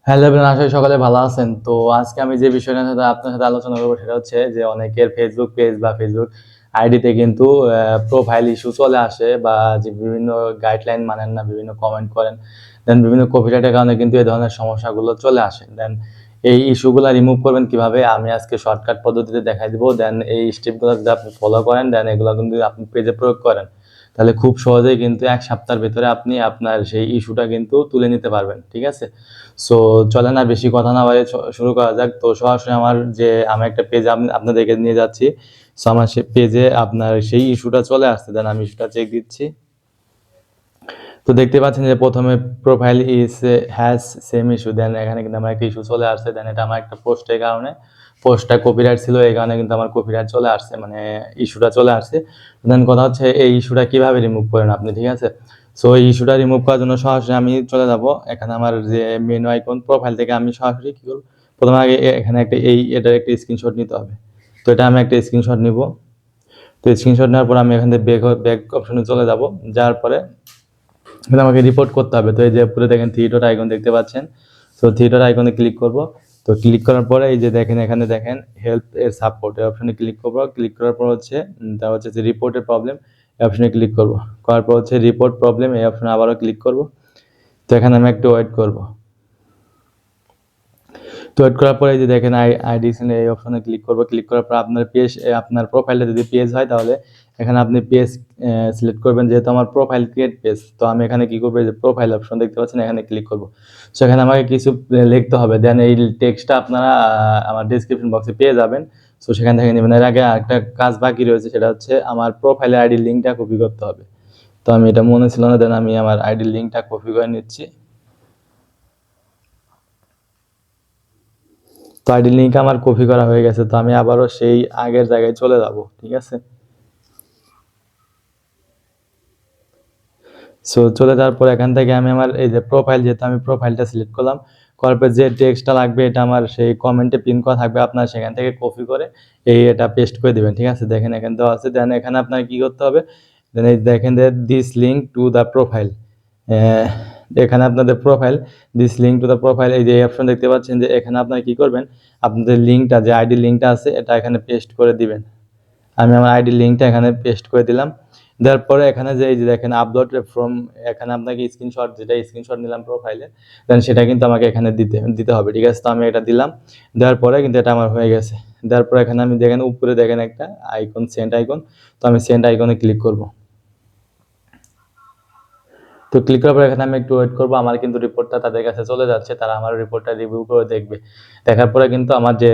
Hello everyone, আশা করি সকালে ভালো আছেন। তো আজকে আমি যে বিষয়টা নিয়ে আপনার সাথে আলোচনা করবো সেটা হচ্ছে যে অনেকের ফেসবুক পেজ বা ফেসবুক আইডিতে কিন্তু প্রোফাইল ইস্যু চলে আসে, বা যে বিভিন্ন গাইডলাইন মানেন না, বিভিন্ন কমেন্ট করেন, দেন বিভিন্ন কপিরাইটের কারণে কিন্তু এই ধরনের সমস্যাগুলো চলে আসে। দেন এই ইস্যুগুলো রিমুভ করবেন কিভাবে আমি আজকে শর্টকাট পদ্ধতিতে দেখাই দিব। দেন এই স্টেপগুলো যদি আপনি ফলো করেন, দেন এগুলো কিন্তু আপনি পেজে প্রয়োগ করেন, তাহলে খুব সহজেই কিন্তু এক সপ্তাহের ভেতরে আপনি আপনার সেই ইস্যুটা কিন্তু তুলে নিতে পারবেন। ঠিক আছে, সো চলেন আর বেশি কথা না বাড়িয়ে শুরু করা যাক। তো সরাসরি আমি একটা পেজ আপনাদেরকে নিয়ে যাচ্ছি। সো আমার সেই পেজে আপনার সেই ইস্যুটা চলে আসছে, দেন আমি ইস্যুটা চেক দিচ্ছি। তো দেখতে পাচ্ছেন যে প্রথমে প্রোফাইল হ্যাজ সেম ইস্যু, দেন এখানে কিন্তু আমার একটা ইস্যু চলে আসছে। দেন এটা আমার একটা পোস্টের কারণে, পোস্টটা কপিরাইট ছিল, এই কারণে কিন্তু আমার কপিরাইট চলে আসছে, মানে ইস্যুটা চলে আসছে। দেন কথা হচ্ছে এই ইস্যুটা কিভাবে রিমুভ করেন আপনি। ঠিক আছে, সো এই ইস্যুটা রিমুভ করার জন্য সরাসরি আমি চলে যাব এখানে আমার যে মেনু আইকন, প্রোফাইল থেকে আমি সরাসরি কি করব, প্রথমে আগে এখানে এটার একটা স্ক্রিনশট নিতে হবে। তো এটা আমি একটা স্ক্রিনশট নিব। তো স্ক্রিনশট নেওয়ার পর আমি এখান থেকে ব্যাক অপশনে চলে যাব। যাওয়ার পরে এখানে আমাকে রিপোর্ট করতে হবে। তো এই যে উপরে দেখেন থ্রি ডট আইকন দেখতে পাচ্ছেন, তো থ্রি ডট আইকনে ক্লিক করব। তো ক্লিক করার পরে এই যে দেখেন এখানে দেখেন হেল্প এর সাপোর্ট এই অপশনে ক্লিক করব। ক্লিক করার পর হচ্ছে তারপর হচ্ছে যে রিপোর্টের প্রবলেম এই অপশনে ক্লিক করব। করার পর হচ্ছে রিপোর্ট প্রবলেম এই অপশনে আবারও ক্লিক করব। তো এখানে আমি একটু ওয়েট করব। তো ওয়েট করার পরে এই যে দেখেন আইডি এই অপশনে ক্লিক করব। ক্লিক করার পর আপনার পেজ, আপনার প্রোফাইলটা যদি পেজ হয় তাহলে এখানে আপনি পেজ সিলেক্ট করবেন। যেহেতু আমার প্রোফাইল ক্রিয়েট পেজ, তো আমি এখানে কি করবো, যে প্রোফাইল অপশন দেখতে পাচ্ছেন এখানে ক্লিক করব। সো এখানে আমাকে কিছু লিখতে হবে, দেন এই টেক্সটটা আপনারা আমার ডিসক্রিপশন বক্সে পেয়ে যাবেন। সো সেখান থেকে নেবেন। এর আগে একটা কাজ বাকি রয়েছে, সেটা হচ্ছে আমার প্রোফাইলের আইডির লিঙ্কটা কপি করতে হবে। তো আমি এটা মনে ছিল না, দেন আমি আমার আইডির লিঙ্কটা কপি করে নিচ্ছি। তো আইডি লিঙ্ক আমার কপি করা হয়ে গেছে। তো আমি আবারও সেই আগের জায়গায় চলে যাব। ঠিক আছে, সো চলে যাওয়ার পর এখান থেকে আমি আমার এই যে প্রোফাইল, যেহেতু আমি প্রোফাইলটা সিলেক্ট করলাম, করার পর যে টেক্সটটা লাগবে এটা আমার সেই কমেন্টে পিন করা থাকবে, আপনার সেখান থেকে কপি করে এটা পেস্ট করে দেবেন। ঠিক আছে, দেখেন এখানে দেওয়া আছে। দেন এখানে আপনার কি করতে হবে, দেন এই দেখেন যে this link to the profile, এখানে আপনাদের profile, this link to the profile, এই যে অপশন দেখতে পাচ্ছেন, যে এখানে আপনারা কি করবেন, আপনাদের লিঙ্কটা, যে আইডি লিঙ্কটা আছে এটা এখানে পেস্ট করে দিবেন। আমি আমার আইডি লিঙ্কটা এখানে পেস্ট করে দিলাম। দেওয়ার পরে এখানে যে এই যে দেখেন আপলোড ফ্রম, এখানে আপনাকে স্ক্রিনশট, যেটা স্ক্রিনশট নিলাম প্রোফাইলে, দেন সেটা কিন্তু আমাকে এখানে দিতে হবে। ঠিক আছে, তো আমি এটা দিলাম। দেওয়ার পরে কিন্তু এটা আমার হয়ে গেছে। দেওয়ার পরে এখানে আমি দেখেন উপরে দেখেন একটা আইকন, সেন্ড আইকন, তো আমি সেন্ড আইকনে ক্লিক করব। তো ক্লিক করার পর এখানে আমি একটু ওয়েট করবো। আমার কিন্তু রিপোর্টটা তাদের কাছে চলে যাচ্ছে, তারা আমার রিপোর্টটা রিভিউ করে দেখবে। দেখার পরে কিন্তু আমার যে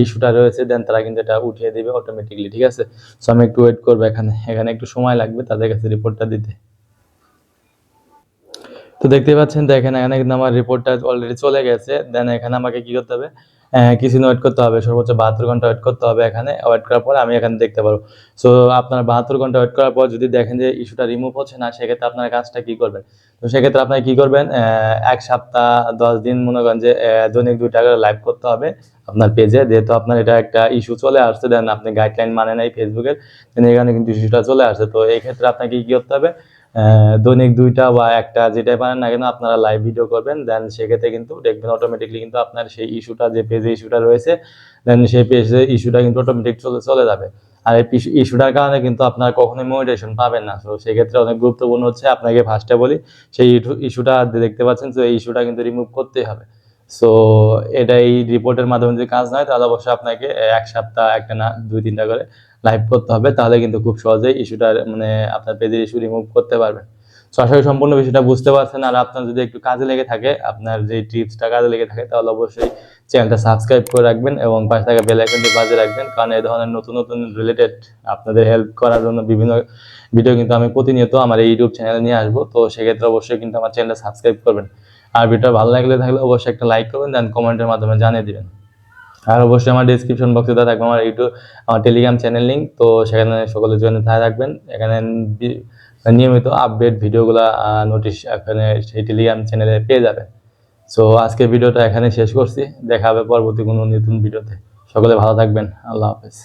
ইস্যুটা রয়েছে, দেন তারা কিন্তু এটা উঠিয়ে দিবে অটোমেটিকলি। ঠিক আছে, সো আমি একটু ওয়েট করবো, এখানে এখানে একটু সময় লাগবে তাদের কাছে রিপোর্টটা দিতে। তো দেখতে পাচ্ছেন, দেখেন এখানে কিন্তু আমার রিপোর্টটা অলরেডি চলে গেছে। দেন এখানে আমাকে কি করতে হবে, কিছুদিন ওয়েট করতে হবে, সর্বোচ্চ 72 ঘন্টা ওয়েট করতে হবে। এখানে ওয়েট করার পর আমি এখানে দেখতে পারবো। সো আপনার 72 ঘন্টা ওয়েট করার পর যদি দেখেন যে ইস্যুটা রিমুভ হচ্ছে না, সেক্ষেত্রে আপনার কাজটা কি করবেন। তো সেক্ষেত্রে আপনার কি করবেন, 1 সপ্তাহ 10 দিন মনে করেন যে দৈনিক 2টা করে লাইভ করতে হবে আপনার পেজে। যেহেতু আপনার এটা একটা ইস্যু চলে আসছে, দেন আপনি গাইডলাইন মানে নাই ফেসবুকের, দেন এখানে কিন্তু ইস্যুটা চলে আসছে। তো এই ক্ষেত্রে আপনাকে কি করতে হবে, দৈনিক 2টা বা 1টা যেটাই পারেন না কেন আপনারা লাইভ ভিডিও করবেন। দেন সেক্ষেত্রে কিন্তু দেখবেন অটোমেটিকলি কিন্তু আপনার সেই ইস্যুটা, যে পেজে ইস্যুটা রয়েছে, দেন সেই পেজে ইস্যুটা কিন্তু অটোমেটিক চলে যাবে। আর এই ইস্যুটার কারণে কিন্তু আপনারা কখনোই মোটিভেশন পাবেন না। তো সেক্ষেত্রে অনেক গুরুত্বপূর্ণ হচ্ছে, আপনাকে ফার্স্টে বলি, সেই ইস্যুটা দেখতে পাচ্ছেন, তো এই ইস্যুটা কিন্তু রিমুভ করতেই হবে। সো এটা এই রিপোর্টের মাধ্যমে যদি কাজ না হয়, তাহলে অবশ্যই আপনাকে 1 সপ্তাহ, একটা না 2-3টা করে লাইভ করতে হবে, তাহলে কিন্তু খুব সহজেই ইস্যুটা, মানে আপনার পেজের ইস্যু রিমুভ করতে পারবেন। তো আশা করি সম্পূর্ণ বিষয়টা বুঝতে পারছেন। আর আপনার যদি একটু কাজে লেগে থাকে, আপনার যে টিপসটা কাজে লেগে থাকে, তাহলে অবশ্যই চ্যানেলটা সাবস্ক্রাইব করে রাখবেন এবং পাশে থাকা বেল আইকনটি বাজিয়ে রাখবেন, কারণ এই ধরনের নতুন নতুন রিলেটেড আপনাদের হেল্প করার জন্য বিভিন্ন ভিডিও কিন্তু আমি প্রতিনিয়ত আমার এই ইউটিউব চ্যানেলে নিয়ে আসবো। তো সেক্ষেত্রে অবশ্যই কিন্তু আমার চ্যানেলটা সাবস্ক্রাইব করবেন। আর ভিডিওটা ভালো থাকলে অবশ্যই একটা লাইক করবেন, দেন কমেন্টের মাধ্যমে জানিয়ে দিবেন। আর অবশ্যই আমার ডিসক্রিপশন বক্সে দেওয়া থাকবে আমার টেলিগ্রাম চ্যানেল লিঙ্ক, তো সেখানে সকলে জয়েন থাকবেন। এখানে নিয়মিত আপডেট ভিডিওগুলো নোটিশ এখানে সেই টেলিগ্রাম চ্যানেলে পেয়ে যাবেন। সো আজকের ভিডিওটা এখানে শেষ করছি, দেখা হবে পরবর্তী কোনো নতুন ভিডিওতে। সকলে ভালো থাকবেন, আল্লাহ হাফেজ।